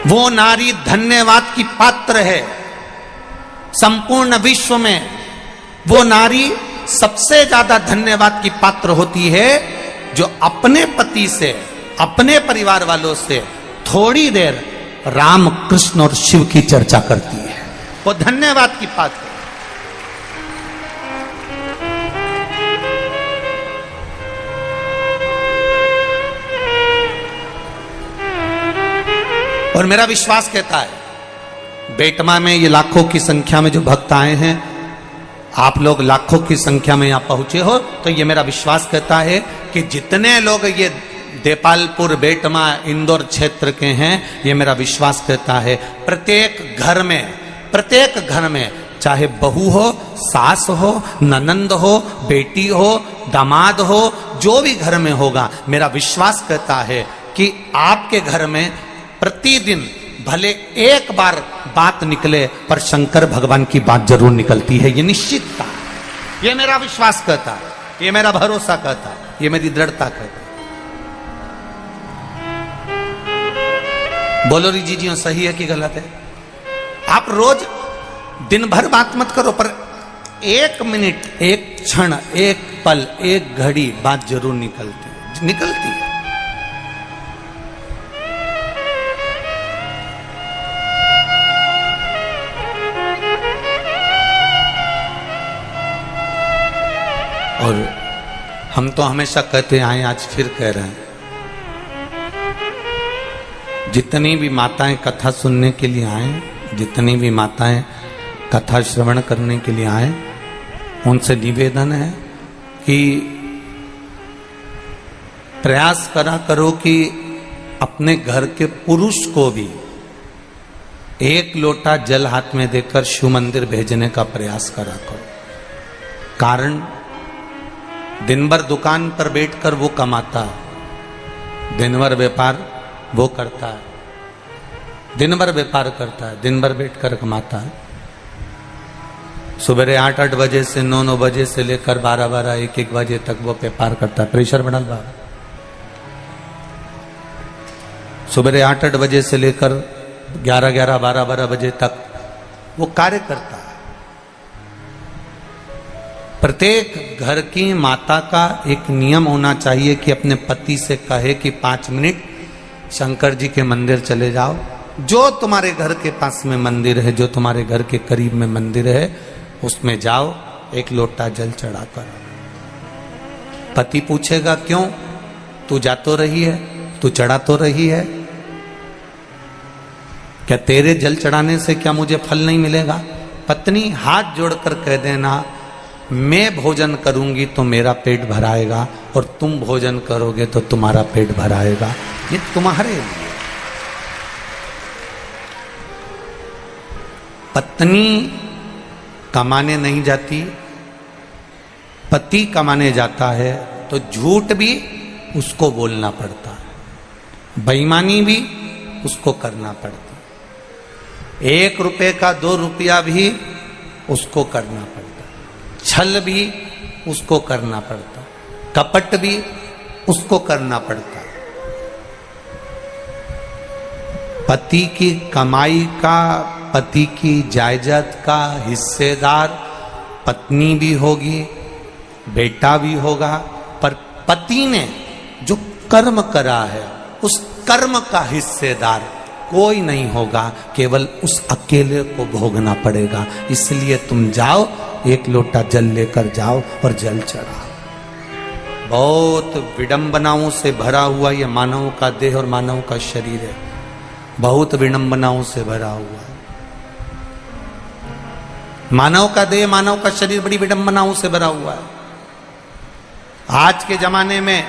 वो नारी धन्यवाद की पात्र है। संपूर्ण विश्व में वो नारी सबसे ज्यादा धन्यवाद की पात्र होती है जो अपने पति से, अपने परिवार वालों से थोड़ी देर राम, कृष्ण और शिव की चर्चा करती है। वो धन्यवाद की पात्र है। और मेरा विश्वास कहता है, बेटमा में ये लाखों की संख्या में जो भक्त आए हैं, आप लोग लाखों की संख्या में यहां पहुंचे हो, तो ये मेरा विश्वास कहता है कि जितने लोग ये देपालपुर, बेटमा, इंदौर क्षेत्र के हैं, ये मेरा विश्वास कहता है प्रत्येक घर में चाहे बहू हो, सास हो, ननंद हो, बेटी हो, दामाद हो, जो भी घर में होगा, मेरा विश्वास कहता है कि आपके घर में प्रतिदिन भले एक बार बात निकले पर शंकर भगवान की बात जरूर निकलती है। ये निश्चितता, ये मेरा विश्वास कहता है, ये मेरा भरोसा कहता है, ये मेरी दृढ़ता कहता है। बोलो री जी सही है कि गलत है? आप रोज दिन भर बात मत करो, पर एक मिनट, एक क्षण, एक पल, एक घड़ी बात जरूर निकलती है। और हम तो हमेशा कहते आए, आज फिर कह रहे हैं, जितनी भी माताएं कथा सुनने के लिए आए, जितनी भी माताएं कथा श्रवण करने के लिए आए, उनसे निवेदन है कि प्रयास करा करो कि अपने घर के पुरुष को भी एक लोटा जल हाथ में देकर शिव मंदिर भेजने का प्रयास करा करो। कारण दिन भर दुकान पर बैठकर वो कमाता है, दिन भर व्यापार वो करता है, दिन भर व्यापार करता है, दिन भर बैठकर कमाता है। सुबह 8-8 बजे से 9-9 बजे से लेकर 12-12, 1-1 बजे तक वो व्यापार करता है। प्रेशर बढ़ल बा। सुबह 8-8 बजे से लेकर 11-11, 12-12 बजे तक वो कार्य करता है। प्रत्येक घर की माता का एक नियम होना चाहिए कि अपने पति से कहे कि 5 मिनट शंकर जी के मंदिर चले जाओ। जो तुम्हारे घर के पास में मंदिर है, जो तुम्हारे घर के करीब में मंदिर है, उसमें जाओ, एक लोटा जल चढ़ाकर। पति पूछेगा क्यों? तू जा तो रही है, तू चढ़ा तो रही है, क्या तेरे जल चढ़ाने से क्या मुझे फल नहीं मिलेगा? पत्नी हाथ जोड़कर कह देना, मैं भोजन करूंगी तो मेरा पेट भराएगा, और तुम भोजन करोगे तो तुम्हारा पेट भराएगा। ये तुम्हारे लिए। पत्नी कमाने नहीं जाती, पति कमाने जाता है, तो झूठ भी उसको बोलना पड़ता है, बेईमानी भी उसको करना पड़ता है, 1 रुपए का 2 रुपया भी उसको करना पड़ता है, छल भी उसको करना पड़ता है, कपट भी उसको करना पड़ता है। पति की कमाई का, पति की जायदाद का हिस्सेदार पत्नी भी होगी, बेटा भी होगा, पर पति ने जो कर्म करा है उस कर्म का हिस्सेदार कोई नहीं होगा, केवल उस अकेले को भोगना पड़ेगा। इसलिए तुम जाओ, 1 लोटा जल लेकर जाओ और जल चढ़ाओ। बहुत विडंबनाओं से भरा हुआ यह मानव का देह और मानव का शरीर है, बहुत विडंबनाओं से भरा हुआ है। मानव का देह, मानव का शरीर बड़ी विडंबनाओं से भरा हुआ है। आज के जमाने में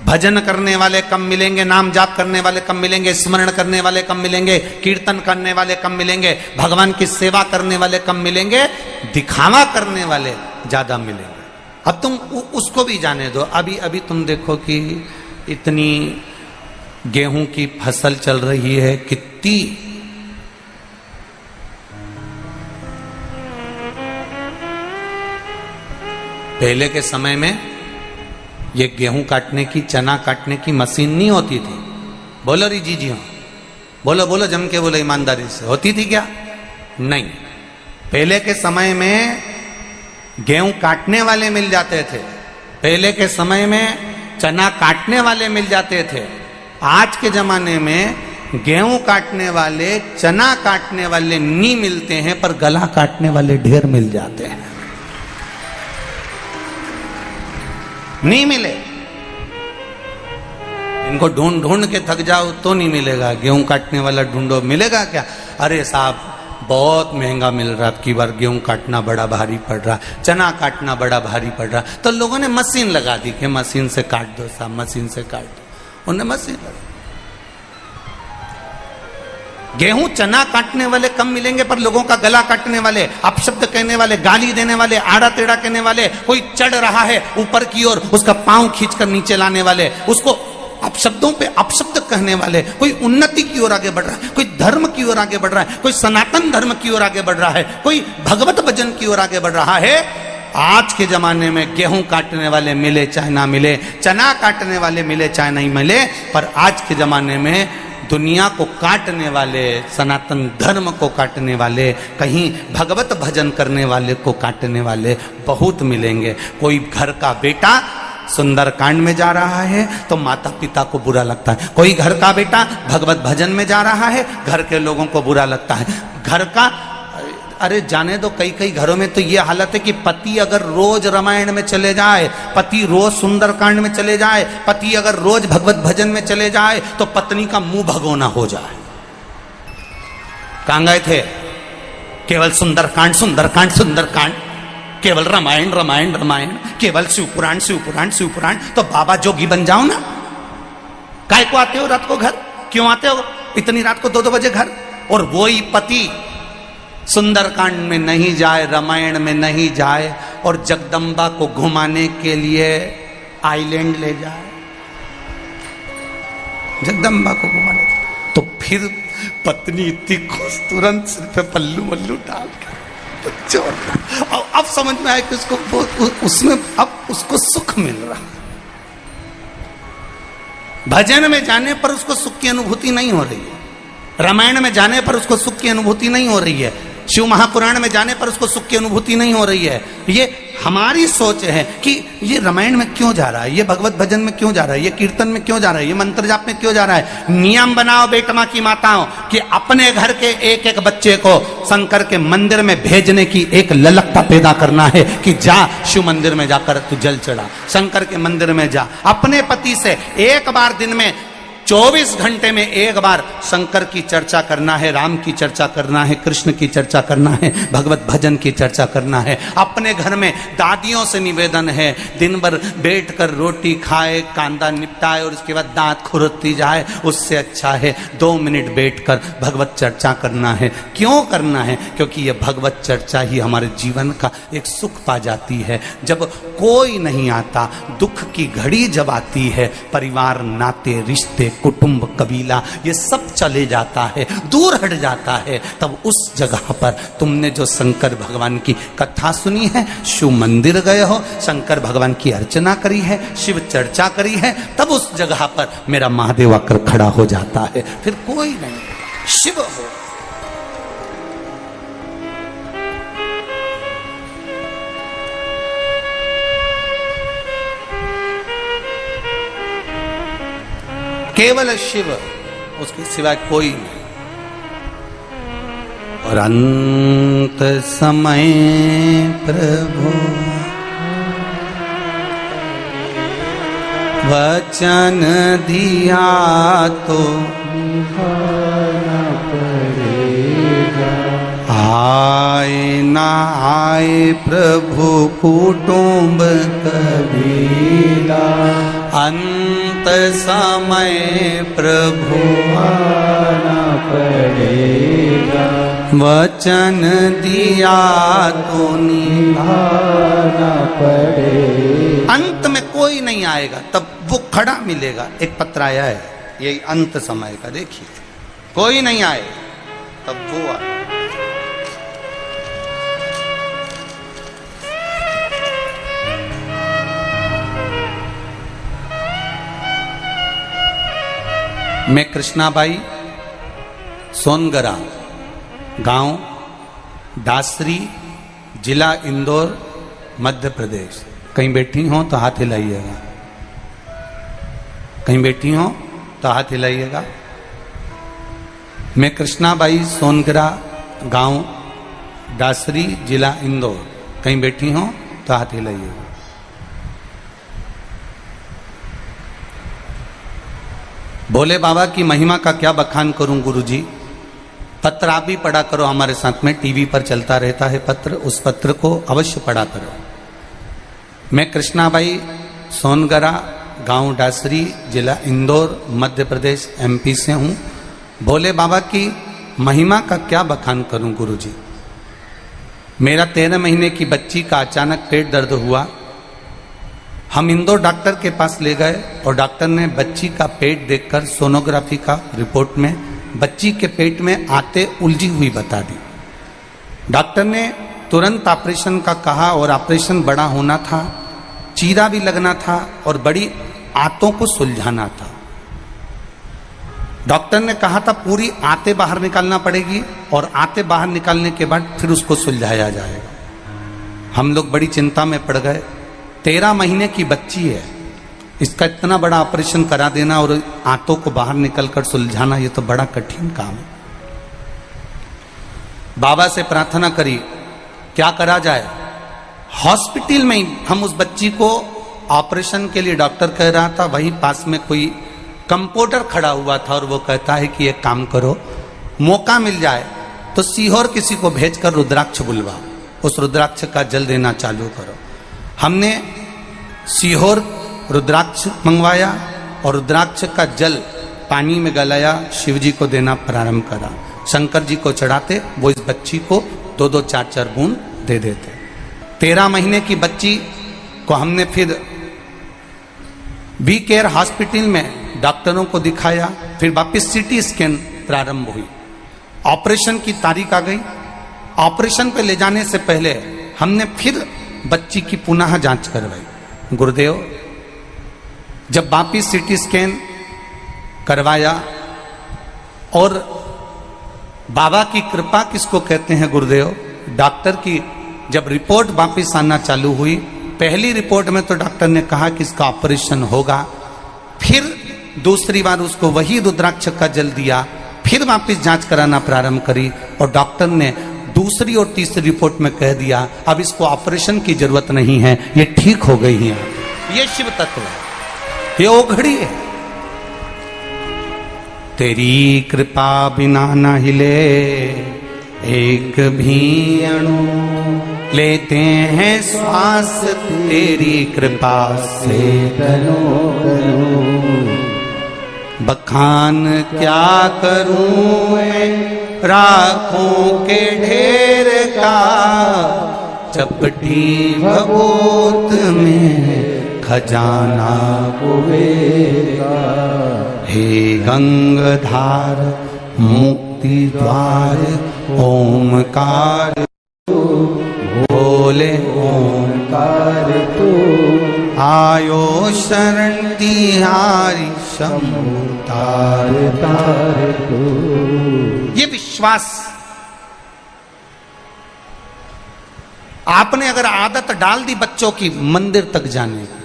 भजन करने वाले कम मिलेंगे, नाम जाप करने वाले कम मिलेंगे, स्मरण करने वाले कम मिलेंगे, कीर्तन करने वाले कम मिलेंगे, भगवान की सेवा करने वाले कम मिलेंगे, दिखावा करने वाले ज्यादा मिलेंगे। अब तुम उसको भी जाने दो। अभी तुम देखो कि इतनी गेहूं की फसल चल रही है, कितनी पहले के समय में ये गेहूं काटने की, चना काटने की मशीन नहीं होती थी, बोलो री जी हाँ, बोलो बोलो जम के बोलो ईमानदारी से, होती थी क्या? नहीं। पहले के समय में गेहूं काटने वाले मिल जाते थे, पहले के समय में चना काटने वाले मिल जाते थे। आज के जमाने में गेहूं काटने वाले, चना काटने वाले नहीं मिलते हैं, पर गला काटने वाले ढेर मिल जाते हैं। नहीं मिले, इनको ढूंढ ढूंढ के थक जाओ तो नहीं मिलेगा। गेहूं काटने वाला ढूंढो, मिलेगा क्या? अरे साहब बहुत महंगा मिल रहा, अब की बार गेहूं काटना बड़ा भारी पड़ रहा, चना काटना बड़ा भारी पड़ रहा, तो लोगों ने मशीन लगा दी कि मशीन से काट दो साहब, मशीन से काट दो। उन्हें मशीन लगा। गेहूं चना काटने वाले कम मिलेंगे, पर लोगों का गला काटने वाले, अपशब्द कहने वाले, गाली देने वाले, आड़ा टेढ़ा कहने वाले, कोई चढ़ रहा है ऊपर की ओर, उसका पांव खींचकर नीचे लाने वाले, उसको अपशब्दों पे अपशब्द कहने वाले, कोई उन्नति की ओर आगे बढ़ रहा है, कोई धर्म की ओर आगे बढ़ रहा है, कोई सनातन धर्म की ओर आगे बढ़ रहा है, कोई भगवत भजन की ओर आगे बढ़ रहा है। आज के जमाने में गेहूं काटने वाले मिले चाहे ना मिले, चना काटने वाले मिले चाहे नहीं मिले, पर आज के जमाने में दुनिया को काटने वाले, सनातन धर्म को काटने वाले, कहीं भगवत भजन करने वाले को काटने वाले बहुत मिलेंगे। कोई घर का बेटा सुंदरकांड में जा रहा है तो माता पिता को बुरा लगता है, कोई घर का बेटा भगवत भजन में जा रहा है, घर के लोगों को बुरा लगता है। घर का, अरे जाने दो, कई कई घरों में तो ये हालत है कि पति अगर रोज रामायण में चले जाए, पति रोज सुंदरकांड में चले जाए, पति अगर रोज भगवत भजन में चले जाए, तो पत्नी का मुंह भगोना हो जाए। कहां गए थे? केवल सुंदरकांड सुंदरकांड सुंदरकांड, केवल रामायण रामायण रामायण, केवल शिवपुराण शिवपुराण शिवपुराण। तो बाबा जोगी बन जाओ ना। काय को आते हो रात को घर? क्यों आते हो इतनी रात को 2-2 बजे घर? और वही पति सुंदरकांड में नहीं जाए, रामायण में नहीं जाए, और जगदम्बा को घुमाने के लिए आइलैंड ले जाए, जगदम्बा को घुमाने, तो फिर पत्नी इतनी खुश, तुरंत सिर पे पल्लू वल्लू डाल के अब समझ में आया कि उसको उसमें अब उसको सुख मिल रहा। भजन में जाने पर उसको सुख की अनुभूति नहीं हो रही है, रामायण में जाने पर उसको सुख की अनुभूति नहीं हो रही है, शिव महापुराण में जाने पर उसको सुख की अनुभूति नहीं हो रही है। ये हमारी सोच है कि ये रामायण में क्यों जा रहा है, ये भगवत भजन में क्यों जा रहा है, ये कीर्तन में क्यों जा रहा है, ये मंत्र जाप में क्यों जा रहा है। नियम बनाओ बेटमा की माताओं कि अपने घर के एक एक बच्चे को शंकर के मंदिर में भेजने की एक ललकता पैदा करना है कि जा शिव मंदिर में जाकर तू जल चढ़ा, शंकर के मंदिर में जा। अपने पति से एक बार दिन में 24 घंटे में एक बार शंकर की चर्चा करना है, राम की चर्चा करना है, कृष्ण की चर्चा करना है, भगवत भजन की चर्चा करना है। अपने घर में दादियों से निवेदन है, दिन भर बैठकर रोटी खाए, कांदा निपटाए और उसके बाद दांत खुरती जाए, उससे अच्छा है 2 मिनट बैठकर भगवत चर्चा करना है। क्यों करना है? क्योंकि यह भगवत चर्चा ही हमारे जीवन का एक सुख पा जाती है। जब कोई नहीं आता, दुख की घड़ी जब आती है, परिवार, नाते, रिश्ते, कुटुंब, कबीला, ये सब चले जाता है, दूर हट जाता है, तब उस जगह पर तुमने जो शंकर भगवान की कथा सुनी है, शिव मंदिर गए हो, शंकर भगवान की अर्चना करी है, शिव चर्चा करी है, तब उस जगह पर मेरा महादेव आकर खड़ा हो जाता है। फिर कोई नहीं, शिव हो। केवल शिव, उसके सिवाय कोई नहीं। और अंत समय प्रभु वचन दिया तो आए ना आए प्रभु कुटुंब कबीला, अंत समय प्रभु आना पड़ेगा, वचन दिया तो निभाना पड़ेगा। अंत में कोई नहीं आएगा, तब वो खड़ा मिलेगा। एक पत्र आया है, यही अंत समय का, देखिए, कोई नहीं आएगा तब वो आएगा। मैं कृष्णाबाई सोनगरा, गांव दासरी, जिला इंदौर, मध्य प्रदेश। कहीं बैठी हो तो हाथ हिलाइएगा, कहीं बैठी हो तो हाथ हिलाइएगा। मैं कृष्णाबाई सोनगरा, गांव दासरी, जिला इंदौर। कहीं बैठी हो तो हाथ हिलाइएगा। भोले बाबा की महिमा का क्या बखान करूं गुरुजी। पत्र आप भी पढ़ा करो हमारे साथ में, टीवी पर चलता रहता है पत्र, उस पत्र को अवश्य पढ़ा करो। मैं कृष्णाबाई सोनगरा, गांव डासरी, जिला इंदौर, मध्य प्रदेश, एमपी से हूं। भोले बाबा की महिमा का क्या बखान करूं गुरुजी। मेरा 13 महीने की बच्ची का अचानक पेट दर्द हुआ। हम इंदौर डॉक्टर के पास ले गए और डॉक्टर ने बच्ची का पेट देखकर सोनोग्राफी का रिपोर्ट में बच्ची के पेट में आते उलझी हुई बता दी। डॉक्टर ने तुरंत ऑपरेशन का कहा और ऑपरेशन बड़ा होना था, चीरा भी लगना था और बड़ी आंतों को सुलझाना था। डॉक्टर ने कहा था पूरी आंतें बाहर निकालना पड़ेगी और आंतें बाहर निकालने के बाद फिर उसको सुलझाया जाएगा। हम लोग बड़ी चिंता में पड़ गए। 13 महीने की बच्ची है, इसका इतना बड़ा ऑपरेशन करा देना और आंतों को बाहर निकलकर सुलझाना, ये तो बड़ा कठिन काम है। बाबा से प्रार्थना करी क्या करा जाए। हॉस्पिटल में ही हम उस बच्ची को ऑपरेशन के लिए डॉक्टर कह रहा था, वहीं पास में कोई कंपाउंडर खड़ा हुआ था और वो कहता है कि एक काम करो, मौका मिल जाए तो सीहोर किसी को भेजकर रुद्राक्ष बुलवा, उस रुद्राक्ष का जल देना चालू करो। हमने सीहोर रुद्राक्ष मंगवाया और रुद्राक्ष का जल पानी में गलाया, शिव जी को देना प्रारंभ करा। शंकर जी को चढ़ाते, वो इस बच्ची को 2-2, 4-4 बूंद दे देते। 13 महीने की बच्ची को हमने फिर बी केयर हॉस्पिटल में डॉक्टरों को दिखाया। फिर वापस सीटी स्कैन प्रारंभ हुई। ऑपरेशन की तारीख आ गई। ऑपरेशन पे ले जाने से पहले हमने फिर बच्ची की पुनः जांच करवाई। गुरुदेव, जब वापिस सीटी स्कैन करवाया और बाबा की कृपा किसको कहते हैं गुरुदेव, डॉक्टर की जब रिपोर्ट वापिस आना चालू हुई, पहली रिपोर्ट में तो डॉक्टर ने कहा कि इसका ऑपरेशन होगा। फिर दूसरी बार उसको वही रुद्राक्ष का जल दिया, फिर वापिस जांच कराना प्रारंभ करी और डॉक्टर ने दूसरी और तीसरी रिपोर्ट में कह दिया अब इसको ऑपरेशन की जरूरत नहीं है, ये ठीक हो गई है। ये शिव तत्व है, ये ओघड़ी है। तेरी कृपा बिना न हिले एक भी अणु, लेते हैं श्वास तेरी कृपा से तनो तनो। बखान क्या करूं मैं राखों के ढेर का, चपटी भगोत में खजाना कुबेरा। हे गंगाधार मुक्ति द्वार ओमकार बोले ओमकार तू, आयो शरण तिहारी शंभु तार तार तू। ये विश्वास आपने अगर आदत डाल दी बच्चों की मंदिर तक जाने की,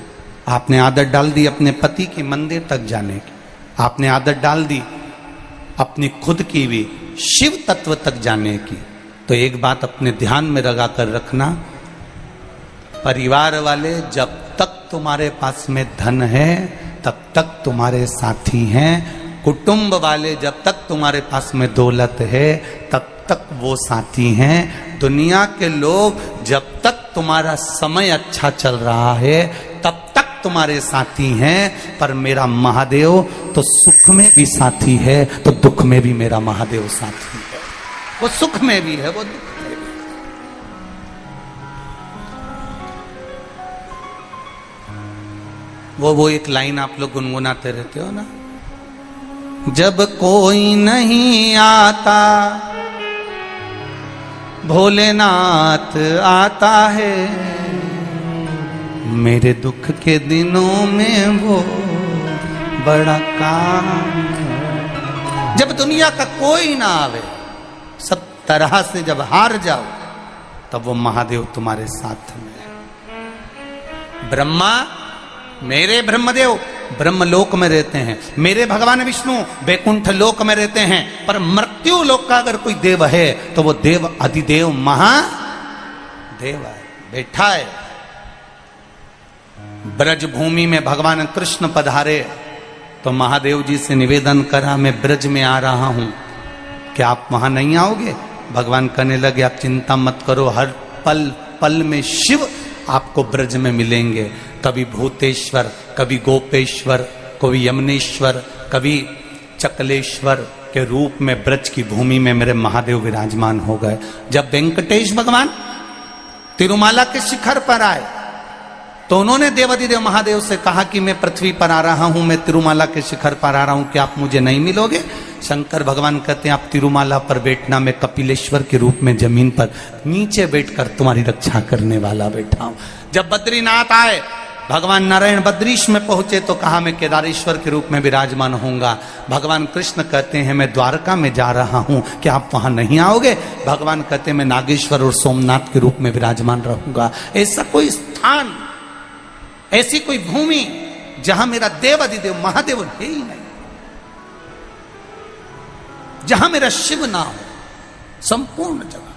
आपने आदत डाल दी अपने पति की मंदिर तक जाने की, आपने आदत डाल दी अपनी खुद की भी शिव तत्व तक जाने की, तो एक बात अपने ध्यान में लगा कर रखना, परिवार वाले जब तक तुम्हारे पास में धन है तब तक तुम्हारे साथी हैं, कुटुंब वाले जब तक तुम्हारे पास में दौलत है तब तक वो साथी हैं, दुनिया के लोग जब तक तुम्हारा समय अच्छा चल रहा है तब तक तुम्हारे साथी हैं, पर मेरा महादेव तो सुख में भी साथी है तो दुख में भी मेरा महादेव साथी है। वो सुख में भी है, वो दुख में भी। वो एक लाइन आप लोग गुनगुनाते रहते हो ना, जब कोई नहीं आता भोलेनाथ आता है, मेरे दुख के दिनों में वो बड़ा काम है। जब दुनिया का कोई ना आवे, सब तरह से जब हार जाओ, तब वो महादेव तुम्हारे साथ में है। ब्रह्मा, मेरे ब्रह्मदेव ब्रह्मलोक में रहते हैं, मेरे भगवान विष्णु बैकुंठ लोक में रहते हैं, पर मृत्यु लोक का अगर कोई देव है तो वो देव अधिदेव महादेव है, बैठा है। ब्रज भूमि में भगवान कृष्ण पधारे तो महादेव जी से निवेदन करा, मैं ब्रज में आ रहा हूं, क्या आप वहां नहीं आओगे? भगवान कहने लगे, आप चिंता मत करो, हर पल पल में शिव आपको ब्रज में मिलेंगे। कभी भूतेश्वर, कभी गोपेश्वर, कभी यमनेश्वर, कभी चकलेश्वर के रूप में ब्रज की भूमि में मेरे महादेव विराजमान हो गए। जब वेंकटेश भगवान तिरुमाला के शिखर पर आए तो उन्होंने देवाधिदेव महादेव से कहा कि मैं पृथ्वी पर आ रहा हूं, मैं तिरुमाला के शिखर पर आ रहा हूं, क्या आप मुझे नहीं मिलोगे? शंकर भगवान कहते हैं, आप तिरुमाला पर बैठना, मैं कपिलेश्वर के रूप में जमीन पर नीचे बैठकर तुम्हारी रक्षा करने वाला बैठा हूं। जब बद्रीनाथ आए, भगवान नारायण बद्रीश में पहुंचे तो कहा, मैं केदारेश्वर के रूप में विराजमान होऊंगा। भगवान कृष्ण कहते हैं, मैं द्वारका में जा रहा हूं, क्या आप वहां नहीं आओगे? भगवान कहते हैं, मैं नागेश्वर और सोमनाथ के रूप में विराजमान रहूंगा। ऐसा कोई स्थान, ऐसी कोई भूमि जहां मेरा देव अधिदेव महादेव है ही नहीं, जहां मेरा शिव ना हो, संपूर्ण जगत